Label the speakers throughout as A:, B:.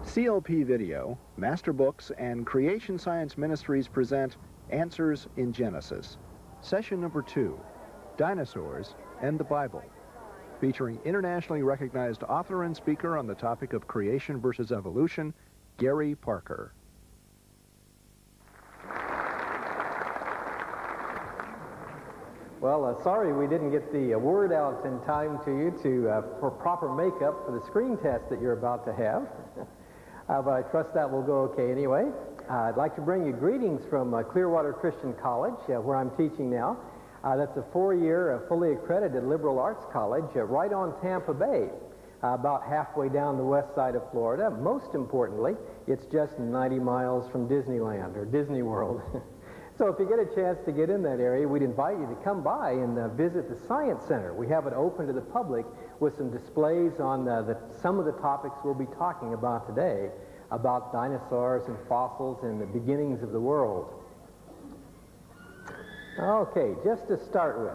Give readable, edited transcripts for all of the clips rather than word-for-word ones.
A: CLP Video, Master Books, and Creation Science Ministries present Answers in Genesis. Session number 2, Dinosaurs and the Bible, featuring internationally recognized author and speaker on the topic of creation versus evolution, Gary Parker.
B: Well, sorry we didn't get the word out in time to you for proper makeup for the screen test that you're about to have. But I trust that will go okay anyway. I'd like to bring you greetings from Clearwater Christian College, where I'm teaching now. That's a 4-year, fully accredited liberal arts college right on Tampa Bay, about halfway down the west side of Florida. Most importantly, it's just 90 miles from Disneyland, or Disney World. So if you get a chance to get in that area, we'd invite you to come by and visit the Science Center. We have it open to the public with some displays on some of the topics we'll be talking about today, about dinosaurs and fossils and the beginnings of the world. Okay, just to start with,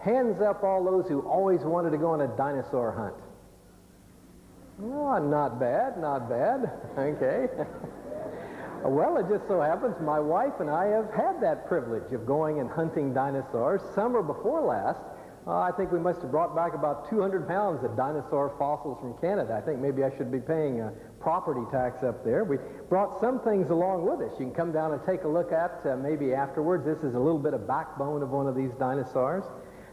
B: hands up all those who always wanted to go on a dinosaur hunt. Oh, not bad, not bad. Okay. Well, it just so happens my wife and I have had that privilege of going and hunting dinosaurs. Summer before last, I think we must have brought back about 200 pounds of dinosaur fossils from Canada. I think maybe I should be paying a property tax up there. We brought some things along with us. You can come down and take a look at maybe afterwards. This is a little bit of backbone of one of these dinosaurs.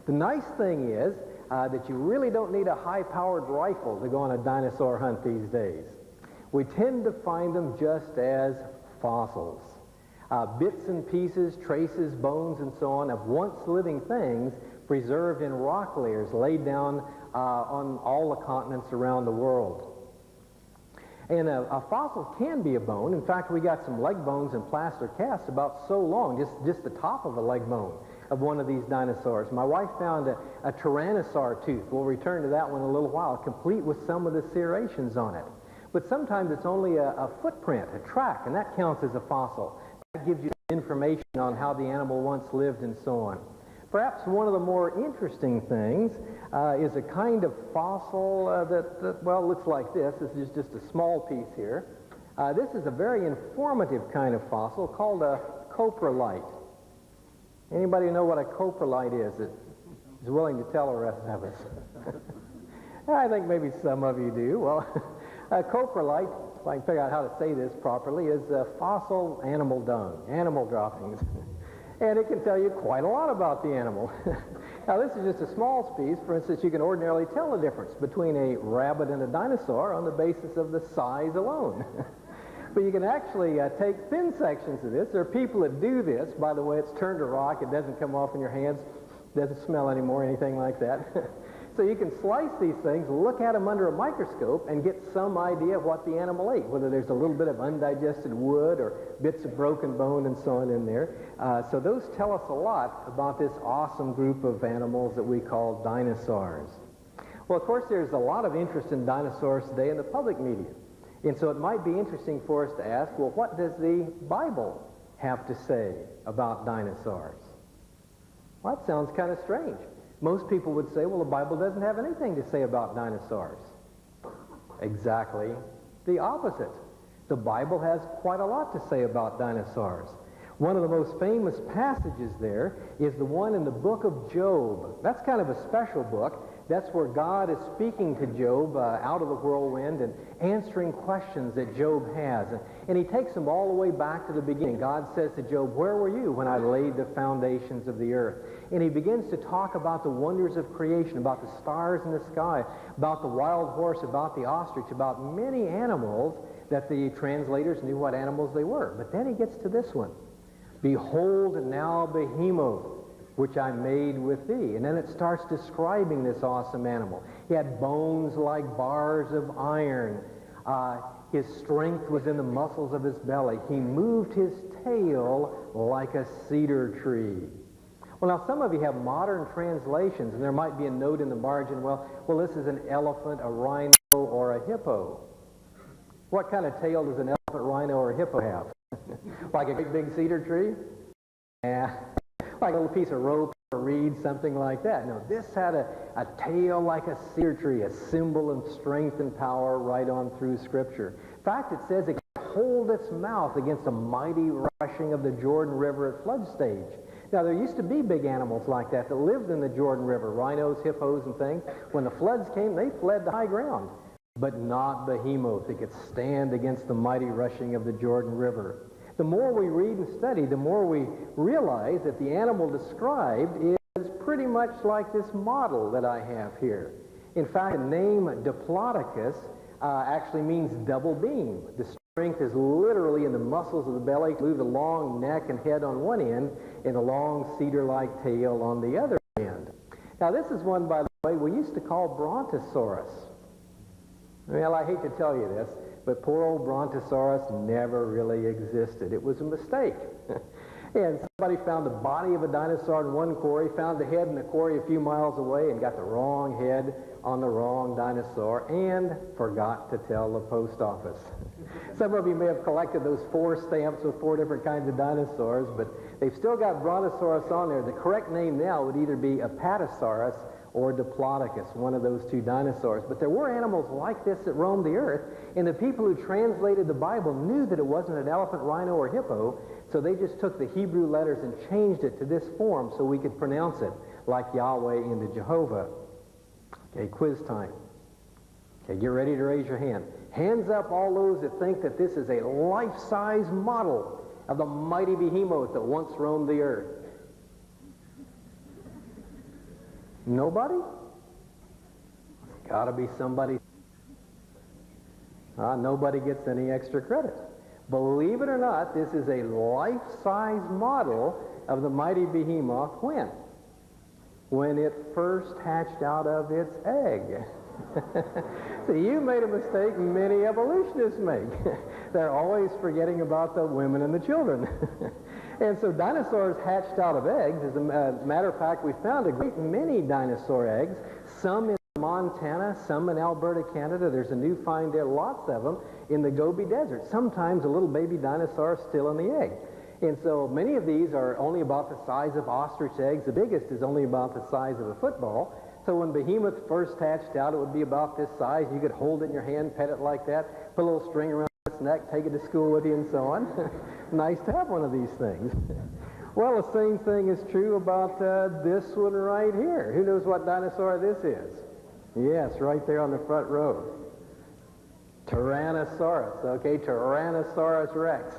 B: The nice thing is that you really don't need a high-powered rifle to go on a dinosaur hunt these days. We tend to find them just as fossils. Bits and pieces, traces, bones, and so on of once living things preserved in rock layers laid down on all the continents around the world. And a fossil can be a bone. In fact, we got some leg bones in plaster casts about so long, just the top of a leg bone of one of these dinosaurs. My wife found a tyrannosaur tooth. We'll return to that one in a little while, complete with some of the serrations on it. But sometimes it's only a footprint, a track, and that counts as a fossil. That gives you information on how the animal once lived and so on. Perhaps one of the more interesting things is a kind of fossil that, well, looks like this. This is just a small piece here. This is a very informative kind of fossil called a coprolite. Anybody know what a coprolite is that is willing to tell the rest of us? I think maybe some of you do. Well, a coprolite, if I can figure out how to say this properly, is fossil animal dung, animal droppings. And it can tell you quite a lot about the animal. Now, this is just a small piece. For instance, you can ordinarily tell the difference between a rabbit and a dinosaur on the basis of the size alone. But you can actually take thin sections of this. There are people that do this. By the way, it's turned to rock. It doesn't come off in your hands. Doesn't smell anymore, anything like that. So you can slice these things, look at them under a microscope, and get some idea of what the animal ate, whether there's a little bit of undigested wood or bits of broken bone and so on in there. So those tell us a lot about this awesome group of animals that we call dinosaurs. Well, of course, there's a lot of interest in dinosaurs today in the public media. And so it might be interesting for us to ask, well, what does the Bible have to say about dinosaurs? Well, that sounds kind of strange. Most people would say, well, the Bible doesn't have anything to say about dinosaurs. Exactly the opposite. The Bible has quite a lot to say about dinosaurs. One of the most famous passages there is the one in the book of Job. That's kind of a special book. That's where God is speaking to Job out of the whirlwind and answering questions that Job has. And he takes them all the way back to the beginning. God says to Job, where were you when I laid the foundations of the earth? And he begins to talk about the wonders of creation, about the stars in the sky, about the wild horse, about the ostrich, about many animals that the translators knew what animals they were. But then he gets to this one. Behold now Behemoth, which I made with thee. And then it starts describing this awesome animal. He had bones like bars of iron. His strength was in the muscles of his belly. He moved his tail like a cedar tree. Well, now some of you have modern translations, and there might be a note in the margin, well, this is an elephant, a rhino, or a hippo. What kind of tail does an elephant, rhino, or hippo have? Like a great big cedar tree? Yeah. Like a little piece of rope read something like that. No, this had a tail like a cedar tree, a symbol of strength and power right on through Scripture. In fact, it says it can hold its mouth against a mighty rushing of the Jordan River at flood stage. Now, there used to be big animals like that lived in the Jordan River, rhinos, hippos, and things. When the floods came, they fled to high ground. But not Behemoth. It could stand against the mighty rushing of the Jordan River. The more we read and study, the more we realize that the animal described is pretty much like this model that I have here. In fact, the name Diplodocus actually means double beam. The strength is literally in the muscles of the belly, move the long neck and head on one end, and a long cedar-like tail on the other end. Now, this is one, by the way, we used to call Brontosaurus. Well, I hate to tell you this, but poor old Brontosaurus never really existed. It was a mistake. And somebody found the body of a dinosaur in one quarry, found the head in a quarry a few miles away, and got the wrong head on the wrong dinosaur, and forgot to tell the post office. Some of you may have collected those 4 stamps with 4 different kinds of dinosaurs, but they've still got Brontosaurus on there. The correct name now would either be Apatosaurus or Diplodocus, one of those 2 dinosaurs. But there were animals like this that roamed the earth, and the people who translated the Bible knew that it wasn't an elephant, rhino, or hippo, so they just took the Hebrew letters and changed it to this form so we could pronounce it like Yahweh into Jehovah. Okay, quiz time. Okay, get ready to raise your hand. Hands up all those that think that this is a life-size model of the mighty behemoth that once roamed the earth. Nobody? There's got to be somebody. Nobody gets any extra credit. Believe it or not, this is a life-size model of the mighty behemoth when? When it first hatched out of its egg. See, you made a mistake many evolutionists make. They're always forgetting about the women and the children. And so dinosaurs hatched out of eggs. As a matter of fact, we found a great many dinosaur eggs, some in Montana, some in Alberta, Canada. There's a new find there, lots of them, in the Gobi Desert. Sometimes a little baby dinosaur still in the egg. And so many of these are only about the size of ostrich eggs. The biggest is only about the size of a football. So when behemoth first hatched out, it would be about this size. You could hold it in your hand, pet it like that, put a little string around its neck, take it to school with you, and so on. Nice to have one of these things. Well, the same thing is true about this one right here. Who knows what dinosaur this is? Yes, right there on the front row. Tyrannosaurus, okay, Tyrannosaurus Rex.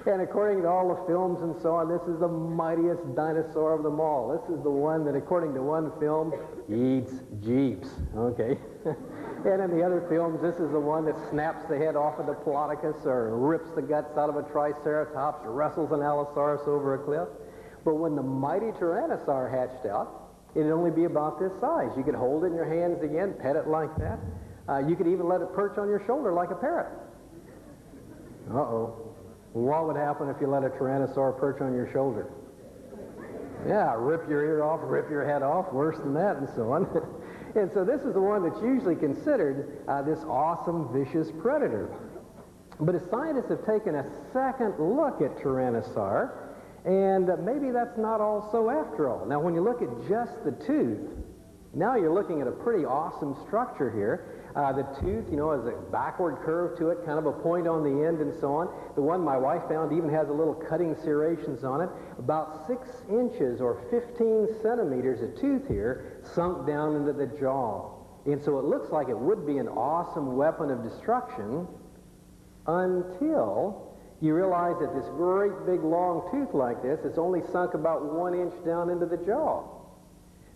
B: And according to all the films and so on, this is the mightiest dinosaur of them all. This is the one that, according to one film, eats jeeps, okay? And in the other films, this is the one that snaps the head off of the Diplodocus or rips the guts out of a Triceratops or wrestles an Allosaurus over a cliff. But when the mighty Tyrannosaur hatched out, it'd only be about this size. You could hold it in your hands again, pet it like that. You could even let it perch on your shoulder like a parrot. Uh-oh. What would happen if you let a Tyrannosaur perch on your shoulder? Yeah, rip your ear off, rip your head off, worse than that, and so on. And so this is the one that's usually considered this awesome, vicious predator. But as scientists have taken a second look at Tyrannosaur, and maybe that's not all so after all. Now, when you look at just the tooth, now you're looking at a pretty awesome structure here. The tooth, you know, has a backward curve to it, kind of a point on the end and so on. The one my wife found even has a little cutting serrations on it. About 6 inches or 15 centimeters of tooth here sunk down into the jaw. And so it looks like it would be an awesome weapon of destruction until you realize that this great big long tooth like this is only sunk about 1 inch down into the jaw.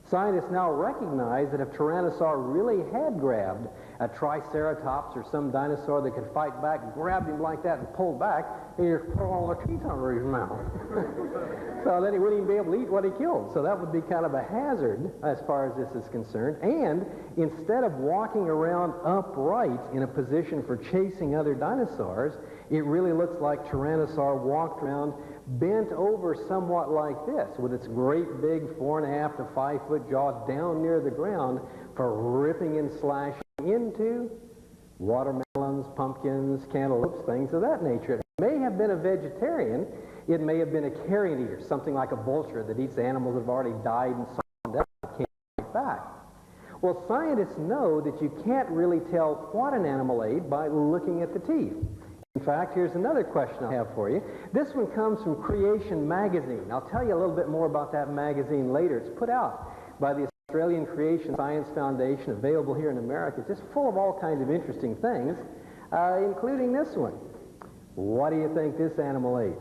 B: Scientists now recognize that if Tyrannosaur really had grabbed a Triceratops or some dinosaur that could fight back, grabbed him like that and pulled back, he just put all the teeth under his mouth. So then he wouldn't even be able to eat what he killed. So that would be kind of a hazard as far as this is concerned. And instead of walking around upright in a position for chasing other dinosaurs, it really looks like Tyrannosaur walked around bent over somewhat like this, with its great big 4.5 to 5 foot jaw down near the ground for ripping and slashing into watermelons, pumpkins, cantaloupes, things of that nature. It may have been a vegetarian It may have been a carrion eater, something like a vulture that eats animals that have already died and so on, that can't fight back. Well, scientists know that you can't really tell what an animal ate by looking at the teeth. In fact, here's another question I have for you. This one comes from Creation Magazine. I'll tell you a little bit more about that magazine later. It's put out by the Australian Creation Science Foundation, available here in America. It's just full of all kinds of interesting things, including this one. What do you think this animal ate?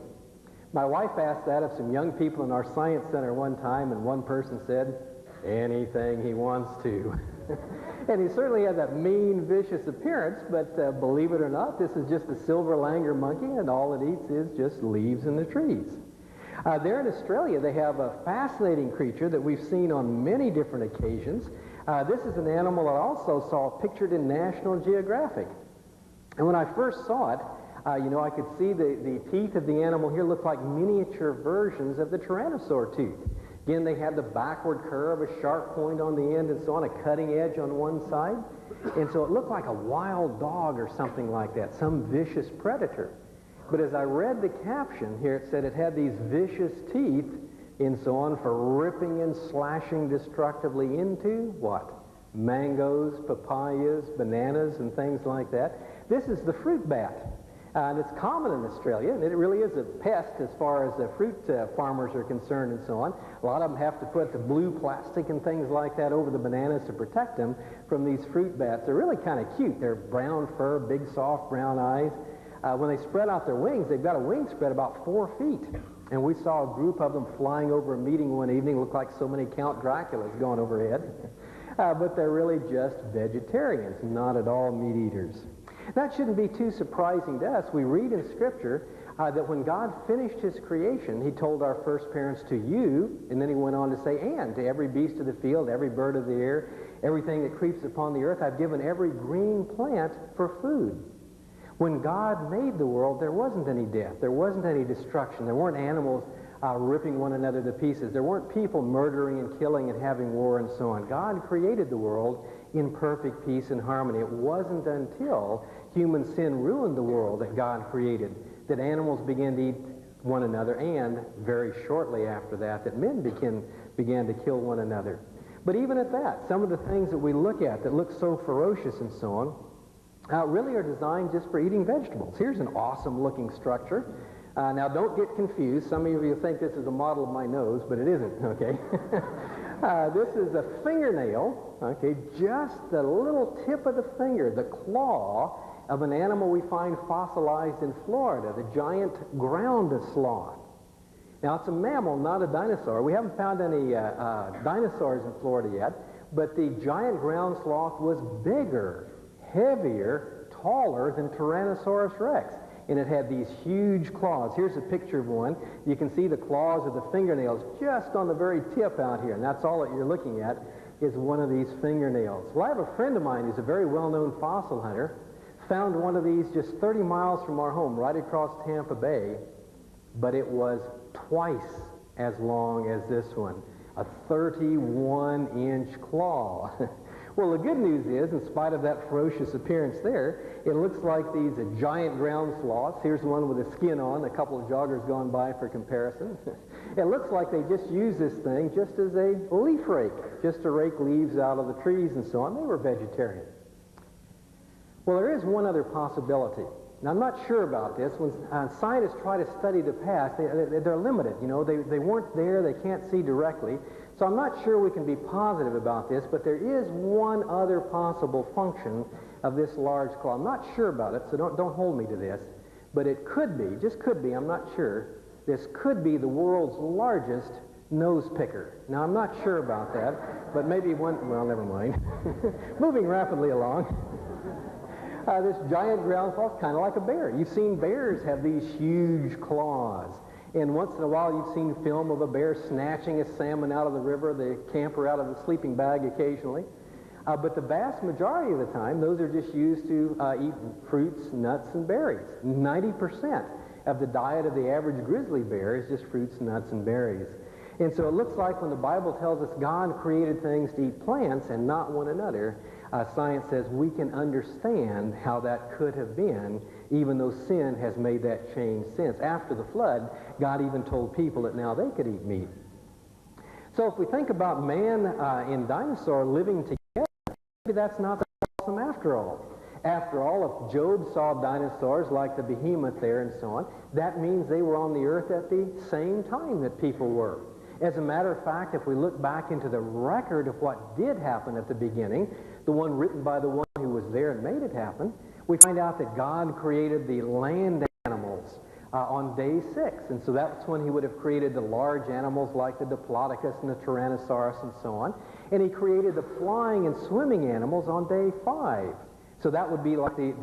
B: My wife asked that of some young people in our science center one time, and one person said, anything he wants to. And he certainly had that mean, vicious appearance, but believe it or not, this is just a silver langur monkey, and all it eats is just leaves in the trees. There in Australia, they have a fascinating creature that we've seen on many different occasions. This is an animal I also saw pictured in National Geographic. And when I first saw it, I could see the teeth of the animal here look like miniature versions of the tyrannosaur tooth. Again, they had the backward curve, a sharp point on the end, and so on, a cutting edge on one side. And so it looked like a wild dog or something like that, some vicious predator. But as I read the caption here, it said it had these vicious teeth and so on for ripping and slashing destructively into what? Mangoes, papayas, bananas, and things like that. This is the fruit bat. And it's common in Australia, and it really is a pest as far as the fruit farmers are concerned and so on. A lot of them have to put the blue plastic and things like that over the bananas to protect them from these fruit bats. They're really kind of cute. They're brown fur, big soft brown eyes. When they spread out their wings, they've got a wing spread about 4 feet. And we saw a group of them flying over a meeting one evening. Looked like so many Count Draculas going overhead. But they're really just vegetarians, not at all meat eaters. That shouldn't be too surprising to us. We read in Scripture that when God finished his creation, he told our first parents to you, and then he went on to say, and to every beast of the field, every bird of the air, everything that creeps upon the earth, I've given every green plant for food. When God made the world, there wasn't any death. There wasn't any destruction. There weren't animals ripping one another to pieces. There weren't people murdering and killing and having war and so on. God created the world in perfect peace and harmony. It wasn't until human sin ruined the world that God created that animals began to eat one another, and very shortly after that, that men began to kill one another. But even at that, some of the things that we look at that look so ferocious and so on really are designed just for eating vegetables. Here's an awesome looking structure. Now don't get confused. Some of you think this is a model of my nose, but it isn't, okay? This is a fingernail, okay, just the little tip of the finger, the claw of an animal we find fossilized in Florida, the giant ground sloth. Now it's a mammal, not a dinosaur. We haven't found any dinosaurs in Florida yet, but the giant ground sloth was bigger, heavier, taller than Tyrannosaurus rex. And it had these huge claws. Here's a picture of one. You can see the claws of the fingernails just on the very tip out here, and that's all that you're looking at is one of these fingernails. Well, I have a friend of mine who's a very well-known fossil hunter, found one of these just 30 miles from our home, right across Tampa Bay, but it was twice as long as this one, a 31-inch claw. Well, the good news is, in spite of that ferocious appearance there, it looks like these giant ground sloths. Here's one with a skin on, a couple of joggers gone by for comparison. It looks like they just use this thing just as a leaf rake, just to rake leaves out of the trees and so on. They were vegetarian. Well, there is one other possibility. Now, I'm not sure about this. When scientists try to study the past, they're limited. You know, they weren't there, they can't see directly. So I'm not sure we can be positive about this, but there is one other possible function of this large claw. I'm not sure about it, so don't hold me to this. But it could be, just could be, I'm not sure, this could be the world's largest nose picker. Now, I'm not sure about that, but maybe one, well, never mind. Moving rapidly along. This giant ground sloth, kind of like a bear. You've seen bears have these huge claws. And once in a while, you've seen film of a bear snatching a salmon out of the river, the camper out of the sleeping bag occasionally. But the vast majority of the time, those are just used to eat fruits, nuts, and berries. 90% of the diet of the average grizzly bear is just fruits, nuts, and berries. And so it looks like when the Bible tells us God created things to eat plants and not one another, science says we can understand how that could have been, even though sin has made that change since. After the flood, God even told people that now they could eat meat. So if we think about man and dinosaur living together, maybe that's not so awesome after all. After all, if Job saw dinosaurs like the behemoth there and so on, that means they were on the earth at the same time that people were. As a matter of fact, if we look back into the record of what did happen at the beginning, the one written by the one who was there and made it happen, we find out that God created the land animals on day 6. And so that's when he would have created the large animals like the Diplodocus and the Tyrannosaurus and so on. And he created the flying and swimming animals on day 5. So that would be like the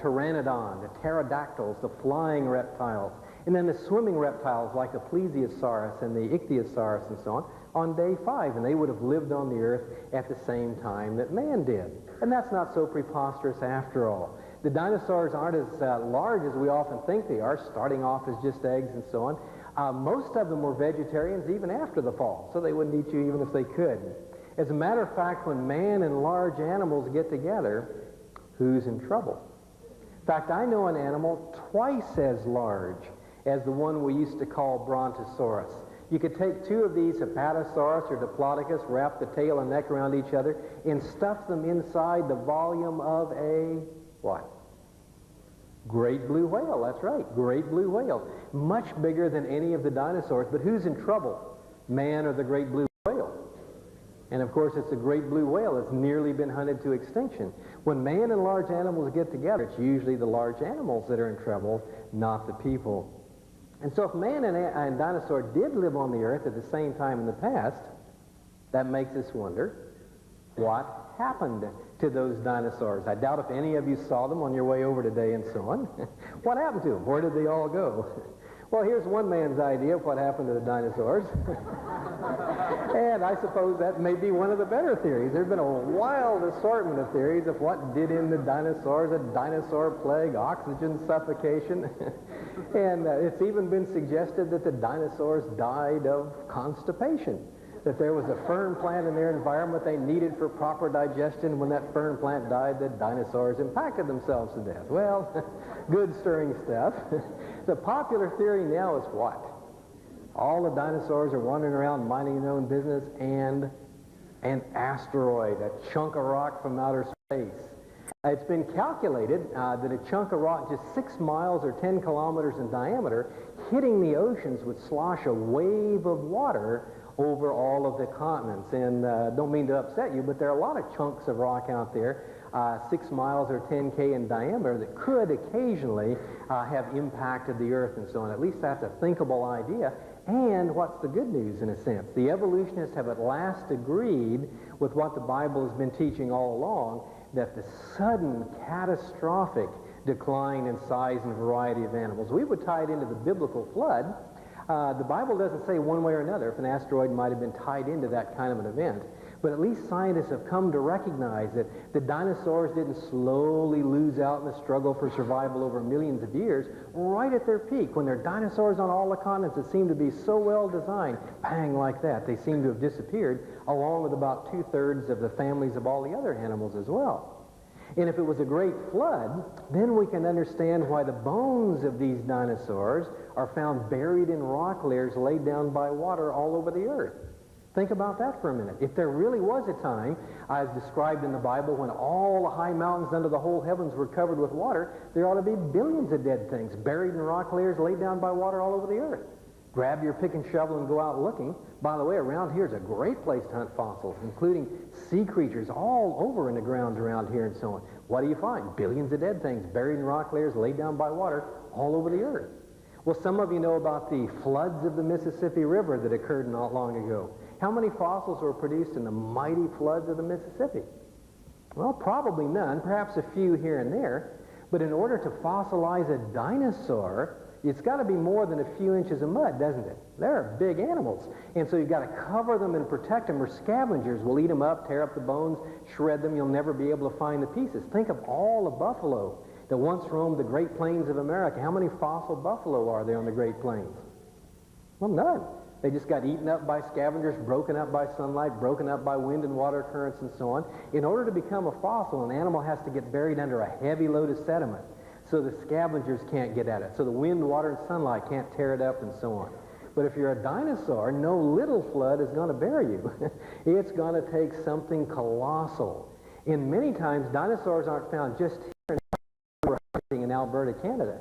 B: pteranodon, the pterodactyls, the flying reptiles. And then the swimming reptiles like the plesiosaurus and the ichthyosaurus and so on day 5. And they would have lived on the earth at the same time that man did. And that's not so preposterous after all. The dinosaurs aren't as large as we often think they are, starting off as just eggs and so on. Most of them were vegetarians even after the fall, so they wouldn't eat you even if they could. As a matter of fact, when man and large animals get together, who's in trouble? In fact, I know an animal twice as large as the one we used to call Brontosaurus. You could take 2 of these, Apatosaurus or Diplodocus, wrap the tail and neck around each other, and stuff them inside the volume of a, what? Great blue whale, that's right, great blue whale. Much bigger than any of the dinosaurs, but who's in trouble? Man or the great blue whale? And of course, it's the great blue whale that's nearly been hunted to extinction. When man and large animals get together, it's usually the large animals that are in trouble, not the people. And so if man and dinosaur did live on the earth at the same time in the past, that makes us wonder, what happened to those dinosaurs? I doubt if any of you saw them on your way over today and so on. What happened to them? Where did they all go? Well, here's one man's idea of what happened to the dinosaurs. And I suppose that may be one of the better theories. There's been a wild assortment of theories of what did in the dinosaurs, a dinosaur plague, oxygen suffocation. And it's even been suggested that the dinosaurs died of constipation, that there was a fern plant in their environment they needed for proper digestion. When that fern plant died, the dinosaurs impacted themselves to death. Well, good stirring stuff. The popular theory now is what? All the dinosaurs are wandering around minding their own business, and an asteroid, a chunk of rock from outer space. It's been calculated that a chunk of rock just 6 miles or 10 kilometers in diameter hitting the oceans would slosh a wave of water over all of the continents. And don't mean to upset you, but there are a lot of chunks of rock out there, 6 miles or 10K in diameter, that could occasionally have impacted the earth and so on. At least that's a thinkable idea. And what's the good news in a sense? The evolutionists have at last agreed with what the Bible has been teaching all along, that the sudden catastrophic decline in size and variety of animals, we would tie it into the biblical flood. The Bible doesn't say one way or another if an asteroid might have been tied into that kind of an event, but at least scientists have come to recognize that the dinosaurs didn't slowly lose out in the struggle for survival over millions of years. Right at their peak, when there are dinosaurs on all the continents that seem to be so well designed, bang, like that, they seem to have disappeared, along with about 2/3 of the families of all the other animals as well. And if it was a great flood, then we can understand why the bones of these dinosaurs are found buried in rock layers laid down by water all over the earth. Think about that for a minute. If there really was a time, as described in the Bible, when all the high mountains under the whole heavens were covered with water, there ought to be billions of dead things buried in rock layers laid down by water all over the earth. Grab your pick and shovel and go out looking. By the way, around here is a great place to hunt fossils, including sea creatures all over in the ground around here and so on. What do you find? Billions of dead things buried in rock layers laid down by water all over the earth. Well, some of you know about the floods of the Mississippi River that occurred not long ago. How many fossils were produced in the mighty floods of the Mississippi? Well, probably none, perhaps a few here and there. But in order to fossilize a dinosaur, it's got to be more than a few inches of mud, doesn't it? They're big animals. And so you've got to cover them and protect them, or scavengers will eat them up, tear up the bones, shred them. You'll never be able to find the pieces. Think of all the buffalo that once roamed the Great Plains of America. How many fossil buffalo are there on the Great Plains? Well, none. They just got eaten up by scavengers, broken up by sunlight, broken up by wind and water currents and so on. In order to become a fossil, an animal has to get buried under a heavy load of sediment, so the scavengers can't get at it, so the wind, water, and sunlight can't tear it up and so on. But if you're a dinosaur, no little flood is going to bury you. It's going to take something colossal. And many times, dinosaurs aren't found just here in Alberta, Canada.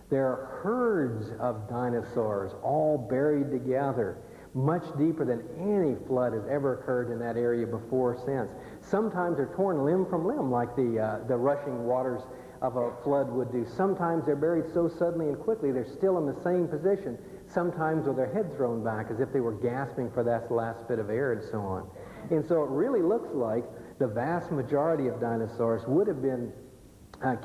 B: There are herds of dinosaurs all buried together, much deeper than any flood has ever occurred in that area before or since. Sometimes they're torn limb from limb like the rushing waters of a flood would do. Sometimes they're buried so suddenly and quickly they're still in the same position, sometimes with their head thrown back as if they were gasping for that last bit of air and so on. And so it really looks like the vast majority of dinosaurs would have been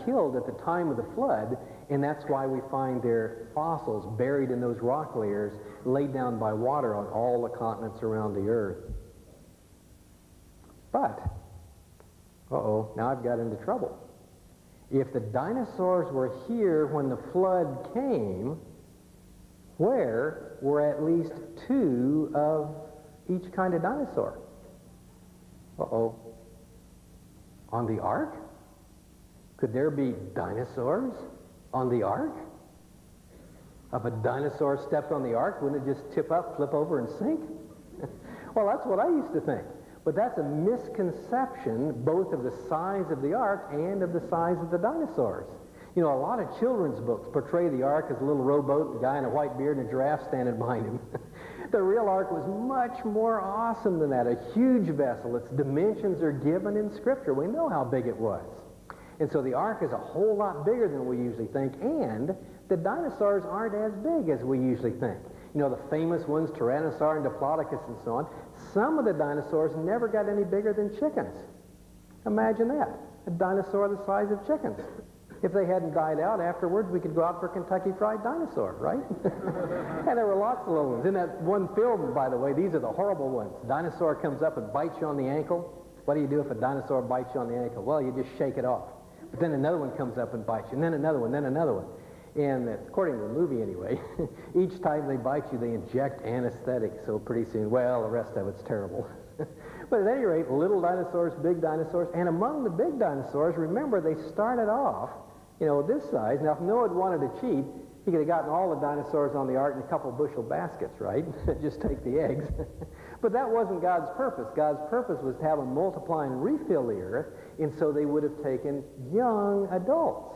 B: killed at the time of the flood, and that's why we find their fossils buried in those rock layers laid down by water on all the continents around the earth. But, now I've got into trouble. If the dinosaurs were here when the flood came, where were at least two of each kind of dinosaur? On the ark? Could there be dinosaurs on the ark? If a dinosaur stepped on the ark, wouldn't it just tip up, flip over, and sink? Well, that's what I used to think. But that's a misconception both of the size of the ark and of the size of the dinosaurs. You know, a lot of children's books portray the ark as a little rowboat, a guy in a white beard, and a giraffe standing behind him. The real ark was much more awesome than that, a huge vessel. Its dimensions are given in Scripture. We know how big it was. And so the ark is a whole lot bigger than we usually think, and the dinosaurs aren't as big as we usually think. You know, the famous ones, Tyrannosaur and Diplodocus and so on, some of the dinosaurs never got any bigger than chickens. Imagine that, a dinosaur the size of chickens. If they hadn't died out afterwards, we could go out for Kentucky Fried Dinosaur, right? And there were lots of little ones. In that one film, by the way, these are the horrible ones. Dinosaur comes up and bites you on the ankle. What do you do if a dinosaur bites you on the ankle? Well, you just shake it off. But then another one comes up and bites you, and then another one, then another one. And according to the movie anyway, each time they bite you, they inject anesthetic. So pretty soon, well, the rest of it's terrible. But at any rate, little dinosaurs, big dinosaurs, and among the big dinosaurs, remember, they started off, you know, this size. Now, if Noah had wanted to cheat, he could have gotten all the dinosaurs on the ark in a couple bushel baskets, right? Just take the eggs. But that wasn't God's purpose. God's purpose was to have them multiply and refill the earth, and so they would have taken young adults.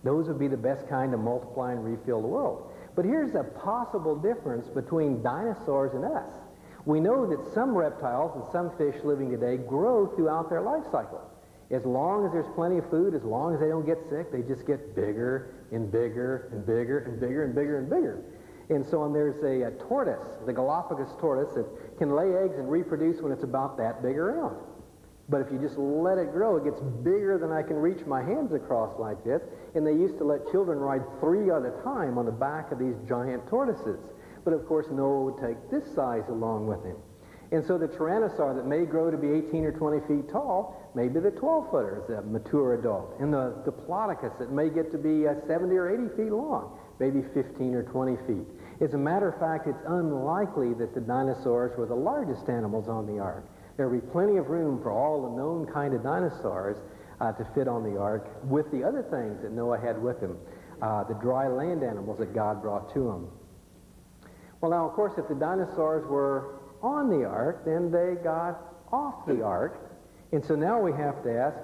B: Those would be the best kind to multiply and refill the world. But here's a possible difference between dinosaurs and us. We know that some reptiles and some fish living today grow throughout their life cycle. As long as there's plenty of food, as long as they don't get sick, they just get bigger and bigger and bigger and bigger and bigger and bigger. And so on, there's a tortoise, the Galapagos tortoise, that can lay eggs and reproduce when it's about that big around. But if you just let it grow, it gets bigger than I can reach my hands across like this. And they used to let children ride 3 at a time on the back of these giant tortoises. But of course, Noah would take this size along with him. And so the Tyrannosaur that may grow to be 18 or 20 feet tall may be the 12-footer, the mature adult. And the Diplodocus that may get to be 70 or 80 feet long, maybe 15 or 20 feet. As a matter of fact, it's unlikely that the dinosaurs were the largest animals on the ark. There would be plenty of room for all the known kind of dinosaurs to fit on the ark with the other things that Noah had with him, the dry land animals that God brought to him. Well, now, of course, if the dinosaurs were on the ark, then they got off the ark. And so now we have to ask,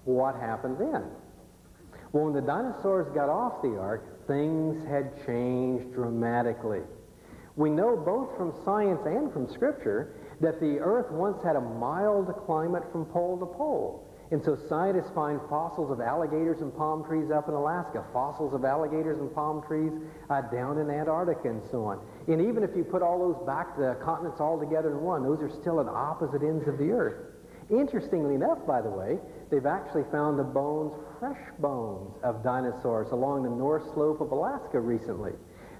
B: what happened then? Well, when the dinosaurs got off the ark, things had changed dramatically. We know both from science and from Scripture that the earth once had a mild climate from pole to pole. And so scientists find fossils of alligators and palm trees up in Alaska, fossils of alligators and palm trees down in Antarctica and so on. And even if you put all those back, the continents all together in one, those are still at opposite ends of the earth. Interestingly enough, by the way, they've actually found the bones, fresh bones of dinosaurs along the north slope of Alaska recently.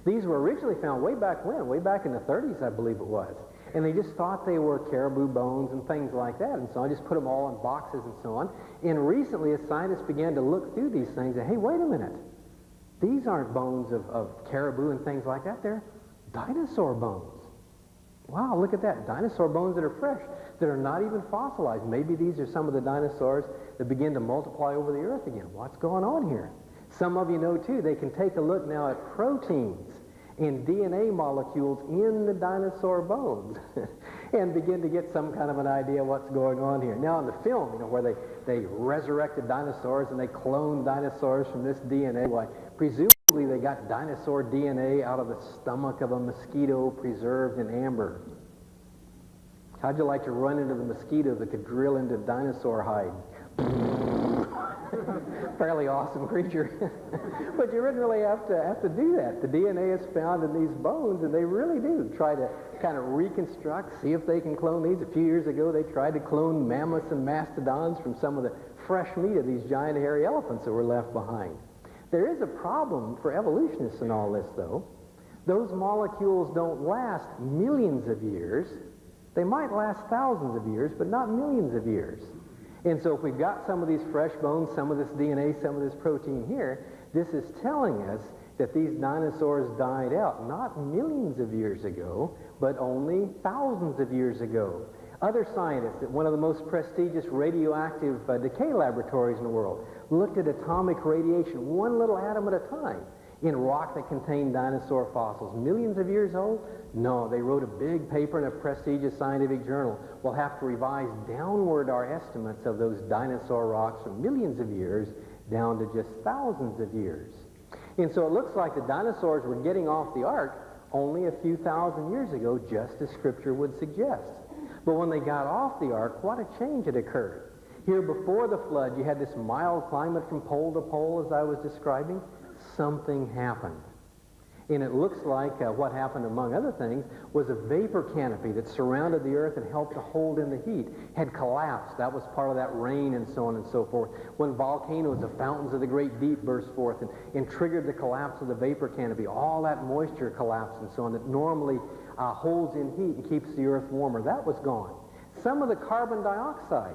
B: These were originally found way back when? Way back in the 30s, I believe it was. And they just thought they were caribou bones and things like that. And so I just put them all in boxes and so on. And recently, as scientists began to look through these things, and hey, wait a minute. These aren't bones of caribou and things like that. They're Dinosaur bones. Wow, look at that. Dinosaur bones that are fresh, that are not even fossilized. Maybe these are some of the dinosaurs that begin to multiply over the earth again. What's going on here? Some of you know, too, they can take a look now at proteins and DNA molecules in the dinosaur bones and begin to get some kind of an idea what's going on here. Now, in the film, where they resurrected dinosaurs and they cloned dinosaurs from this DNA, why, presumably they got dinosaur DNA out of the stomach of a mosquito preserved in amber. How'd you like to run into the mosquito that could drill into dinosaur hide? Fairly awesome creature. But you wouldn't really have to do that. The DNA is found in these bones, and they really do try to kind of reconstruct, see if they can clone these. A few years ago, they tried to clone mammoths and mastodons from some of the fresh meat of these giant hairy elephants that were left behind. There is a problem for evolutionists in all this, though. Those molecules don't last millions of years. They might last thousands of years, but not millions of years. And so if we've got some of these fresh bones, some of this DNA, some of this protein here, this is telling us that these dinosaurs died out not millions of years ago, but only thousands of years ago. Other scientists at one of the most prestigious radioactive decay laboratories in the world looked at atomic radiation, one little atom at a time, in rock that contained dinosaur fossils. Millions of years old? No, they wrote a big paper in a prestigious scientific journal. We'll have to revise downward our estimates of those dinosaur rocks from millions of years down to just thousands of years. And so it looks like the dinosaurs were getting off the ark only a few thousand years ago, just as Scripture would suggest. But when they got off the ark, what a change had occurred. Here before the flood, you had this mild climate from pole to pole, as I was describing. Something happened. And it looks like what happened, among other things, was a vapor canopy that surrounded the earth and helped to hold in the heat had collapsed. That was part of that rain and so on and so forth. When volcanoes, the fountains of the great deep, burst forth and triggered the collapse of the vapor canopy, all that moisture collapsed and so on that normally holds in heat and keeps the earth warmer. That was gone. Some of the carbon dioxide.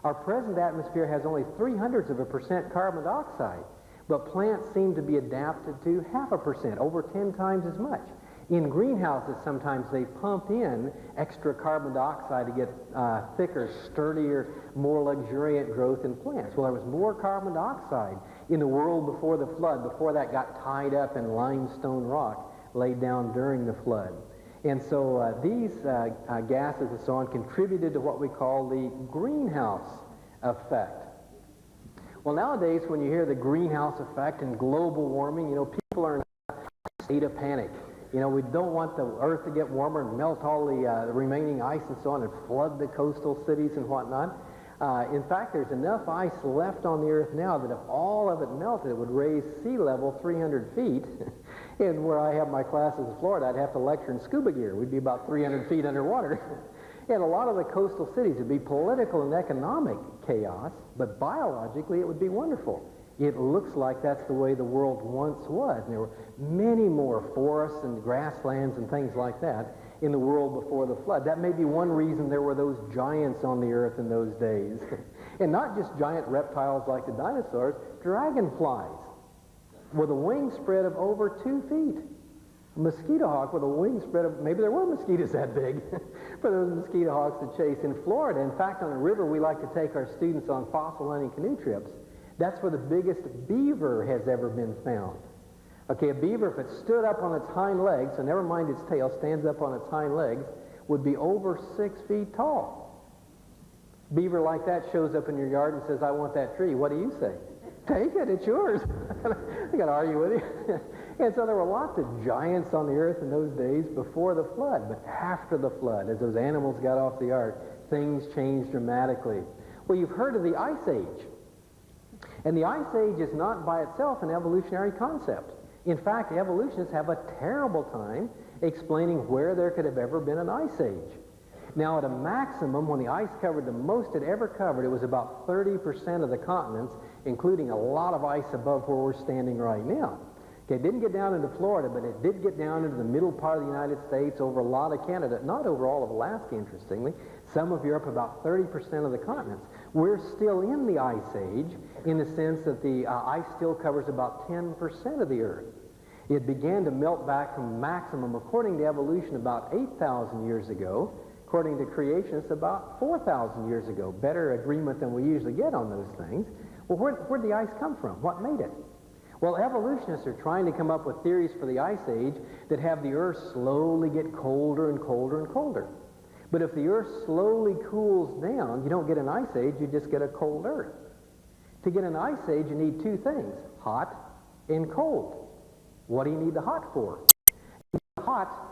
B: Our present atmosphere has only 0.03% carbon dioxide. But plants seem to be adapted to 0.5%, over 10 times as much. In greenhouses, sometimes they pump in extra carbon dioxide to get thicker, sturdier, more luxuriant growth in plants. Well, there was more carbon dioxide in the world before the flood, before that got tied up in limestone rock laid down during the flood. And so these gases and so on contributed to what we call the greenhouse effect. Well, nowadays, when you hear the greenhouse effect and global warming, people are in a state of panic. We don't want the earth to get warmer and melt all the remaining ice and so on and flood the coastal cities and whatnot. In fact, there's enough ice left on the earth now that if all of it melted, it would raise sea level 300 feet. And where I have my classes in Florida, I'd have to lecture in scuba gear. We'd be about 300 feet underwater. And a lot of the coastal cities would be political and economic chaos, but biologically it would be wonderful. It looks like that's the way the world once was. And there were many more forests and grasslands and things like that in the world before the flood. That may be one reason there were those giants on the earth in those days. And not just giant reptiles like the dinosaurs, dragonflies with a wingspread of over 2 feet. A mosquito hawk with a wingspread of, maybe there were mosquitoes that big, for those mosquito hawks to chase. In Florida, in fact, on the river, we like to take our students on fossil hunting canoe trips. That's where the biggest beaver has ever been found. Okay, a beaver, if it stood up on its hind legs, so never mind its tail, stands up on its hind legs, would be over 6 feet tall. Beaver like that shows up in your yard and says, "I want that tree." What do you say? Take it, it's yours. I got to argue with you. And so there were lots of giants on the earth in those days before the flood, but after the flood, as those animals got off the ark, things changed dramatically. Well, you've heard of the Ice Age. And the Ice Age is not by itself an evolutionary concept. In fact, evolutionists have a terrible time explaining where there could have ever been an Ice Age. Now, at a maximum, when the ice covered the most it ever covered, it was about 30% of the continents, including a lot of ice above where we're standing right now. Okay, it didn't get down into Florida, but it did get down into the middle part of the United States, over a lot of Canada, not over all of Alaska, interestingly, some of Europe, about 30% of the continents. We're still in the Ice Age in the sense that the ice still covers about 10% of the Earth. It began to melt back from maximum, according to evolution, about 8,000 years ago. According to creationists, about 4,000 years ago. Better agreement than we usually get on those things. Well, where'd the ice come from? What made it? Well, evolutionists are trying to come up with theories for the ice age that have the Earth slowly get colder and colder and colder. But if the Earth slowly cools down, you don't get an ice age, you just get a cold Earth. To get an ice age, you need two things, hot and cold. What do you need the hot for? You need the hot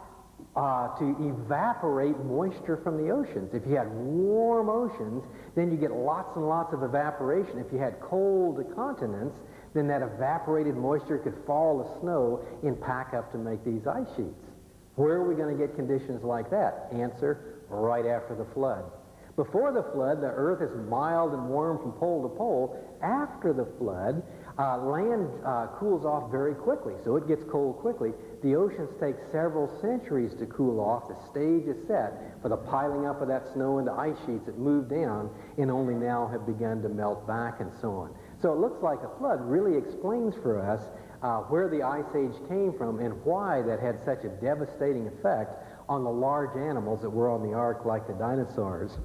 B: to evaporate moisture from the oceans. If you had warm oceans, then you get lots and lots of evaporation. If you had cold continents, then that evaporated moisture could fall as snow and pack up to make these ice sheets. Where are we going to get conditions like that? Answer, right after the flood. Before the flood, the Earth is mild and warm from pole to pole. After the flood, land cools off very quickly, so it gets cold quickly. The oceans take several centuries to cool off. The stage is set for the piling up of that snow into ice sheets that move down and only now have begun to melt back and so on. So it looks like a flood really explains for us where the ice age came from and why that had such a devastating effect on the large animals that were on the ark, like the dinosaurs.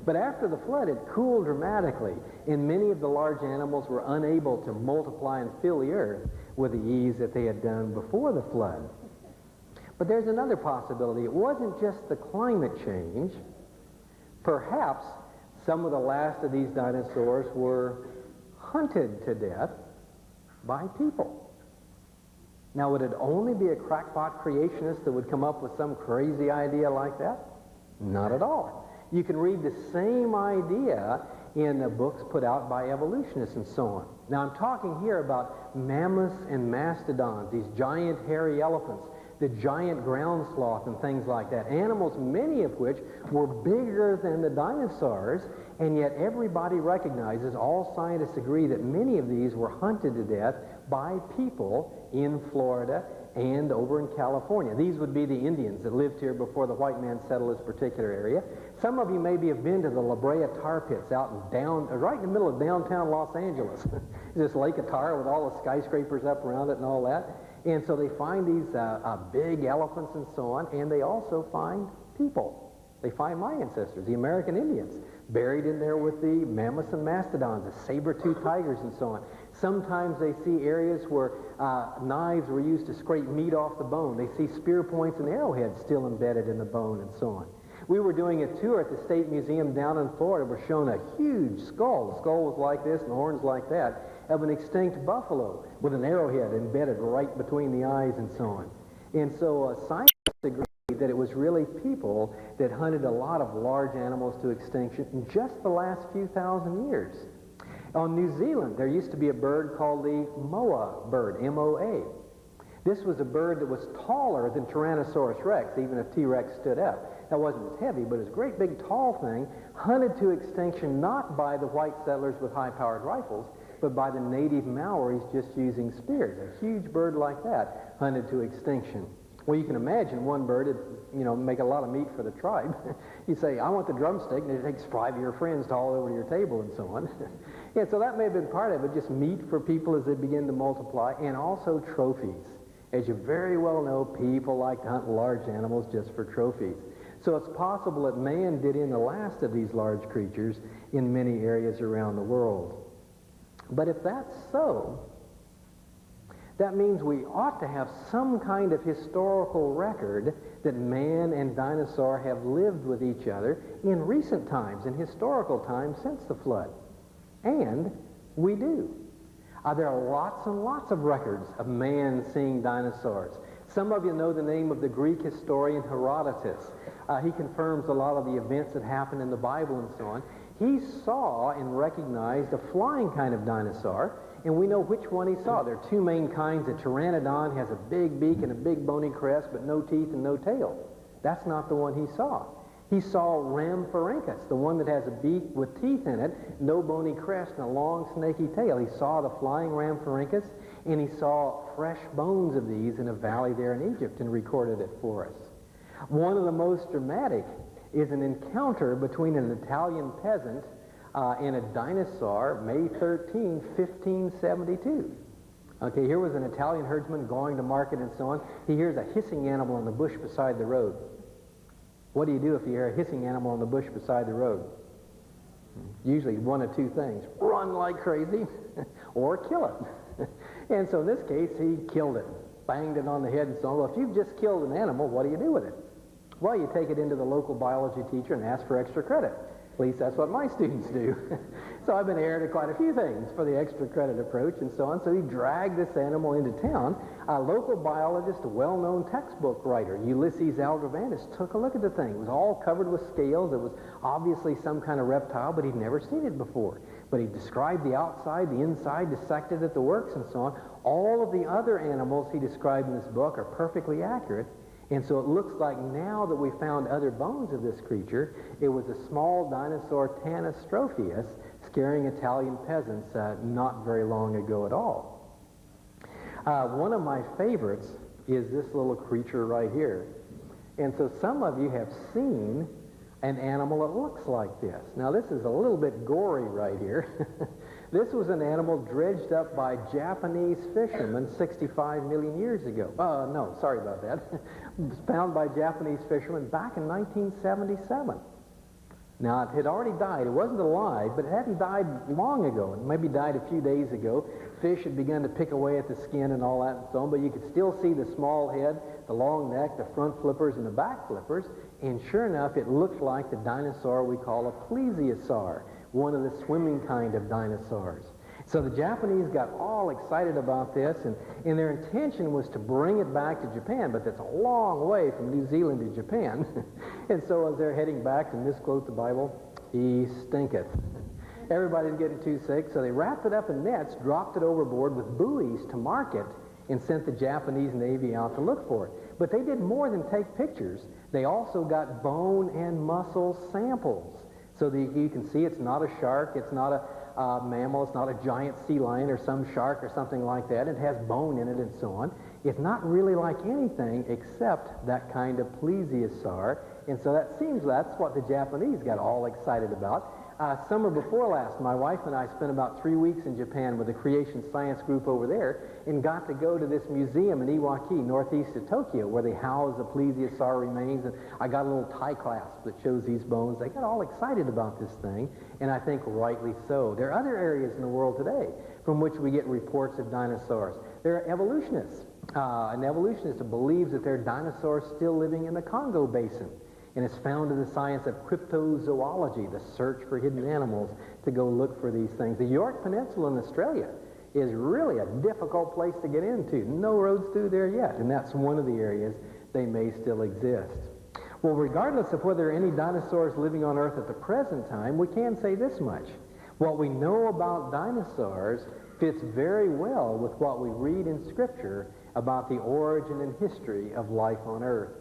B: But after the flood, it cooled dramatically, and many of the large animals were unable to multiply and fill the earth with the ease that they had done before the flood. But there's another possibility. It wasn't just the climate change. Perhaps some of the last of these dinosaurs were hunted to death by people. Now, would it only be a crackpot creationist that would come up with some crazy idea like that? Not at all. You can read the same idea in the books put out by evolutionists and so on. Now, I'm talking here about mammoths and mastodons, these giant hairy elephants, the giant ground sloth and things like that. Animals, many of which were bigger than the dinosaurs, and yet everybody recognizes, all scientists agree, that many of these were hunted to death by people in Florida and over in California. These would be the Indians that lived here before the white man settled this particular area. Some of you maybe have been to the La Brea tar pits out right in the middle of downtown Los Angeles. This lake of tar with all the skyscrapers up around it and all that. And so they find these big elephants and so on, and they also find people. They find my ancestors, the American Indians, buried in there with the mammoths and mastodons, the saber-toothed tigers and so on. Sometimes they see areas where knives were used to scrape meat off the bone. They see spear points and arrowheads still embedded in the bone and so on. We were doing a tour at the State Museum down in Florida. We're shown a huge skull. The skull was like this and the horns like that, of an extinct buffalo with an arrowhead embedded right between the eyes and so on. And so scientists agree that it was really people that hunted a lot of large animals to extinction in just the last few thousand years. On New Zealand, there used to be a bird called the moa bird, M-O-A. This was a bird that was taller than Tyrannosaurus rex, even if T-Rex stood up. That wasn't as heavy, but it was a great big tall thing, hunted to extinction not by the white settlers with high-powered rifles, but by the native Maoris just using spears. A huge bird like that hunted to extinction. Well, you can imagine one bird would, make a lot of meat for the tribe. You say, I want the drumstick, and it takes 5 of your friends to haul over to your table and so on. Yeah, so that may have been part of it, just meat for people as they begin to multiply, and also trophies. As you very well know, people like to hunt large animals just for trophies. So it's possible that man did in the last of these large creatures in many areas around the world. But if that's so, that means we ought to have some kind of historical record that man and dinosaur have lived with each other in recent times, in historical times since the flood. And we do. There are lots and lots of records of man seeing dinosaurs. Some of you know the name of the Greek historian Herodotus. He confirms a lot of the events that happened in the Bible and so on. He saw and recognized a flying kind of dinosaur, and we know which one he saw. There are two main kinds. The pteranodon has a big beak and a big bony crest, but no teeth and no tail. That's not the one he saw. He saw Rhamphorhynchus, the one that has a beak with teeth in it, no bony crest, and a long snaky tail. He saw the flying Rhamphorhynchus, and he saw fresh bones of these in a valley there in Egypt and recorded it for us. One of the most dramatic is an encounter between an Italian peasant and a dinosaur, May 13, 1572. Okay, here was an Italian herdsman going to market and so on. He hears a hissing animal in the bush beside the road. What do you do if you hear a hissing animal in the bush beside the road? Usually one of two things: run like crazy or kill it. And so in this case, he killed it, banged it on the head and so on. Well, if you've just killed an animal, what do you do with it? Well, you take it into the local biology teacher and ask for extra credit. At least that's what my students do. So I've been heir to quite a few things for the extra credit approach and so on. So he dragged this animal into town. A local biologist, a well-known textbook writer, Ulysses Aldrovandus, took a look at the thing. It was all covered with scales. It was obviously some kind of reptile, but he'd never seen it before. But he described the outside, the inside, dissected it, the works, and so on. All of the other animals he described in this book are perfectly accurate. And so it looks like now that we found other bones of this creature, it was a small dinosaur, Tanystropheus, scaring Italian peasants not very long ago at all. One of my favorites is this little creature right here. And so some of you have seen an animal that looks like this. Now this is a little bit gory right here. This was an animal dredged up by Japanese fishermen 65 million years ago. No, sorry about that. It was found by Japanese fishermen back in 1977. Now, it had already died. It wasn't alive, but it hadn't died long ago. It maybe died a few days ago. Fish had begun to pick away at the skin and all that and so on, but you could still see the small head, the long neck, the front flippers, and the back flippers. And sure enough, it looked like the dinosaur we call a plesiosaur, one of the swimming kind of dinosaurs. So the Japanese got all excited about this, and their intention was to bring it back to Japan, but that's a long way from New Zealand to Japan. And so as they're heading back, to misquote the Bible, he stinketh. Everybody's getting too sick, so they wrapped it up in nets, dropped it overboard with buoys to mark it, and sent the Japanese Navy out to look for it. But they did more than take pictures. They also got bone and muscle samples. So that you can see it's not a shark, it's not a mammal, it's not a giant sea lion or some shark or something like that. It has bone in it and so on. It's not really like anything except that kind of plesiosaur. And so that's what the Japanese got all excited about. Summer before last, my wife and I spent about 3 weeks in Japan with the Creation Science group over there and got to go to this museum in Iwaki, northeast of Tokyo, where they house the plesiosaur remains. And I got a little tie clasp that shows these bones. They got all excited about this thing, and I think rightly so. There are other areas in the world today from which we get reports of dinosaurs. There are evolutionists. An evolutionist believes that there are dinosaurs still living in the Congo Basin, and it's found in the science of cryptozoology, the search for hidden animals, to go look for these things. The York Peninsula in Australia is really a difficult place to get into. No roads through there yet, and that's one of the areas they may still exist. Well, regardless of whether there are any dinosaurs living on Earth at the present time, we can say this much. What we know about dinosaurs fits very well with what we read in Scripture about the origin and history of life on Earth.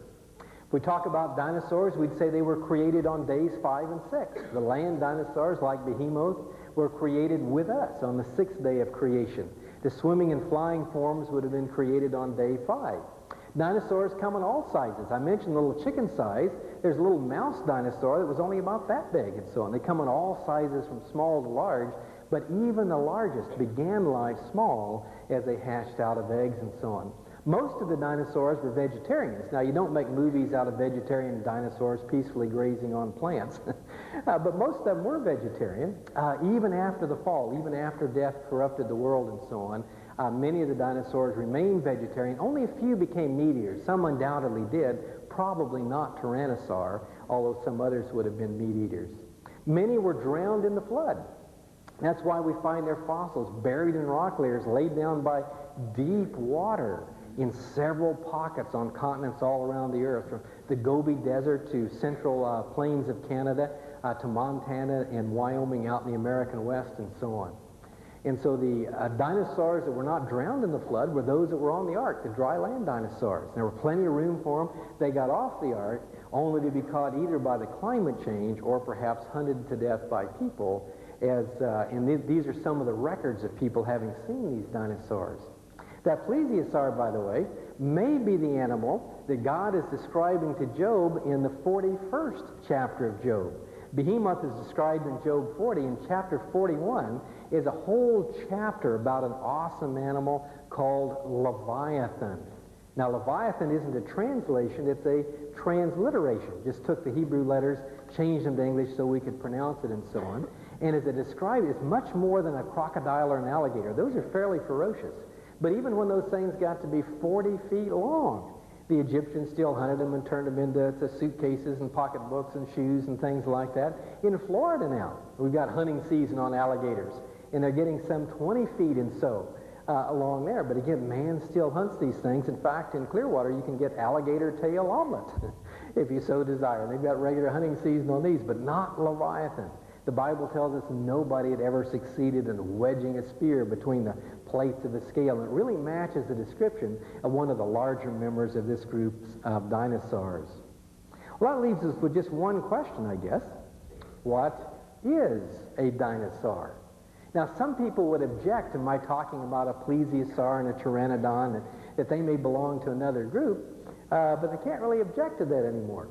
B: If we talk about dinosaurs, we'd say they were created on days 5 and 6. The land dinosaurs, like Behemoth, were created with us on the 6th day of creation. The swimming and flying forms would have been created on day 5. Dinosaurs come in all sizes. I mentioned little chicken size. There's a little mouse dinosaur that was only about that big and so on. They come in all sizes from small to large, but even the largest began life small as they hatched out of eggs and so on. Most of the dinosaurs were vegetarians. Now, you don't make movies out of vegetarian dinosaurs peacefully grazing on plants, but most of them were vegetarian, even after the fall, even after death corrupted the world and so on. Many of the dinosaurs remained vegetarian. Only a few became meat eaters. Some undoubtedly did, probably not Tyrannosaur, although some others would have been meat eaters. Many were drowned in the flood. That's why we find their fossils buried in rock layers laid down by deep water in several pockets on continents all around the Earth, from the Gobi Desert to central plains of Canada to Montana and Wyoming out in the American West and so on. And so the dinosaurs that were not drowned in the flood were those that were on the ark, the dry land dinosaurs. There were plenty of room for them. They got off the ark only to be caught either by the climate change or perhaps hunted to death by people. And these are some of the records of people having seen these dinosaurs. That plesiosaur, by the way, may be the animal that God is describing to Job in the 41st chapter of Job. Behemoth is described in Job 40. In chapter 41, is a whole chapter about an awesome animal called Leviathan. Now, Leviathan isn't a translation, it's a transliteration. Just took the Hebrew letters, changed them to English so we could pronounce it and so on. And as it described, it's much more than a crocodile or an alligator. Those are fairly ferocious. But even when those things got to be 40 feet long, the Egyptians still hunted them and turned them into suitcases and pocketbooks and shoes and things like that. In Florida now, we've got hunting season on alligators, and they're getting some 20 feet and so along there. But again, man still hunts these things. In fact, in Clearwater, you can get alligator tail omelet if you so desire. They've got regular hunting season on these, but not Leviathan. The Bible tells us nobody had ever succeeded in wedging a spear between the plates of the scale. And it really matches the description of one of the larger members of this group of dinosaurs. Well, that leaves us with just one question, I guess. What is a dinosaur? Now, some people would object to my talking about a plesiosaur and a pteranodon, that they may belong to another group, but they can't really object to that anymore.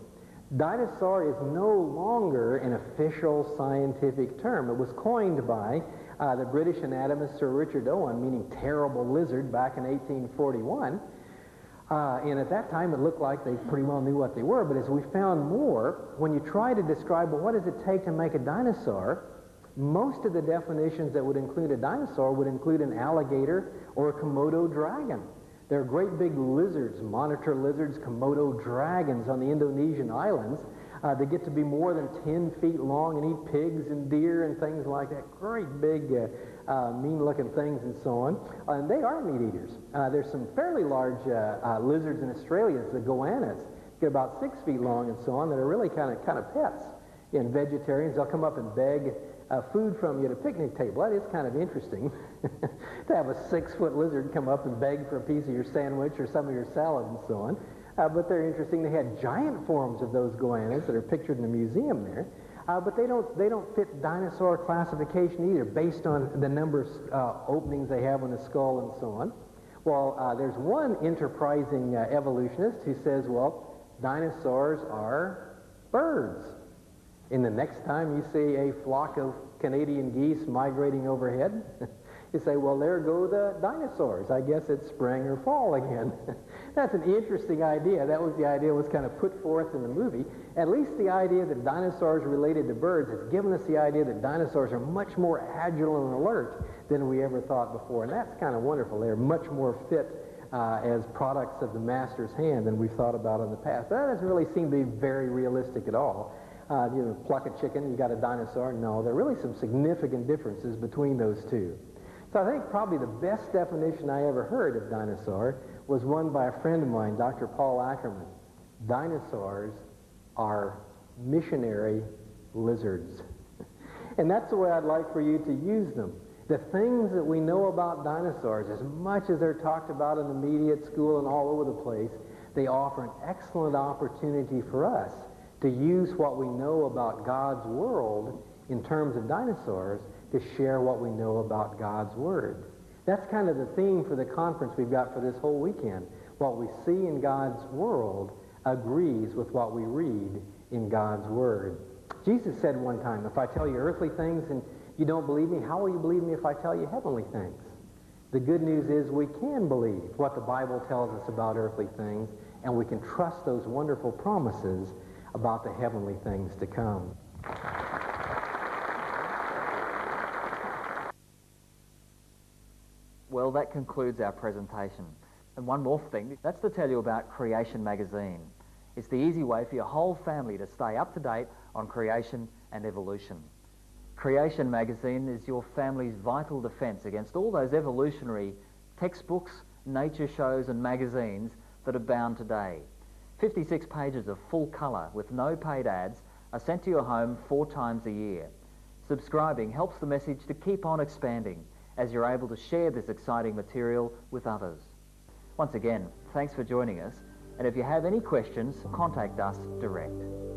B: Dinosaur is no longer an official scientific term. It was coined by the British anatomist Sir Richard Owen, meaning terrible lizard, back in 1841. And at that time, it looked like they pretty well knew what they were. But as we found more, when you try to describe, well, what does it take to make a dinosaur, most of the definitions that would include a dinosaur would include an alligator or a Komodo dragon. There are great big lizards, monitor lizards, Komodo dragons on the Indonesian islands. They get to be more than 10 feet long and eat pigs and deer and things like that. Great big, mean-looking things and so on. And they are meat eaters. There's some fairly large lizards in Australia, the goannas, get about 6 feet long and so on, that are really kind of pets. And vegetarians, they'll come up and beg food from you at a picnic table. That is kind of interesting to have a 6-foot lizard come up and beg for a piece of your sandwich or some of your salad and so on. But they're interesting. They had giant forms of those goannas that are pictured in the museum there. But they don't fit dinosaur classification either, based on the number of openings they have on the skull and so on. Well, there's one enterprising evolutionist who says, well, dinosaurs are birds. And the next time you see a flock of Canadian geese migrating overhead, you say, well, there go the dinosaurs. I guess it's spring or fall again. That's an interesting idea. That was the idea that was kind of put forth in the movie. At least the idea that dinosaurs are related to birds has given us the idea that dinosaurs are much more agile and alert than we ever thought before. And that's kind of wonderful. They're much more fit as products of the master's hand than we've thought about in the past. That doesn't really seem to be very realistic at all. Pluck a chicken, you got a dinosaur. No, there are really some significant differences between those two. So I think probably the best definition I ever heard of dinosaur was one by a friend of mine, Dr. Paul Ackerman. Dinosaurs are missionary lizards. And that's the way I'd like for you to use them. The things that we know about dinosaurs, as much as they're talked about in the media, at school, and all over the place, they offer an excellent opportunity for us to use what we know about God's world in terms of dinosaurs to share what we know about God's Word. That's kind of the theme for the conference we've got for this whole weekend. What we see in God's world agrees with what we read in God's Word. Jesus said one time, if I tell you earthly things and you don't believe me, how will you believe me if I tell you heavenly things? The good news is we can believe what the Bible tells us about earthly things, and we can trust those wonderful promises about the heavenly things to come.
C: Well, that concludes our presentation. And one more thing, that's to tell you about Creation Magazine. It's the easy way for your whole family to stay up to date on creation and evolution. Creation Magazine is your family's vital defense against all those evolutionary textbooks, nature shows and magazines that abound today. 56 pages of full colour with no paid ads are sent to your home 4 times a year. Subscribing helps the message to keep on expanding as you're able to share this exciting material with others. Once again, thanks for joining us, and if you have any questions, contact us direct.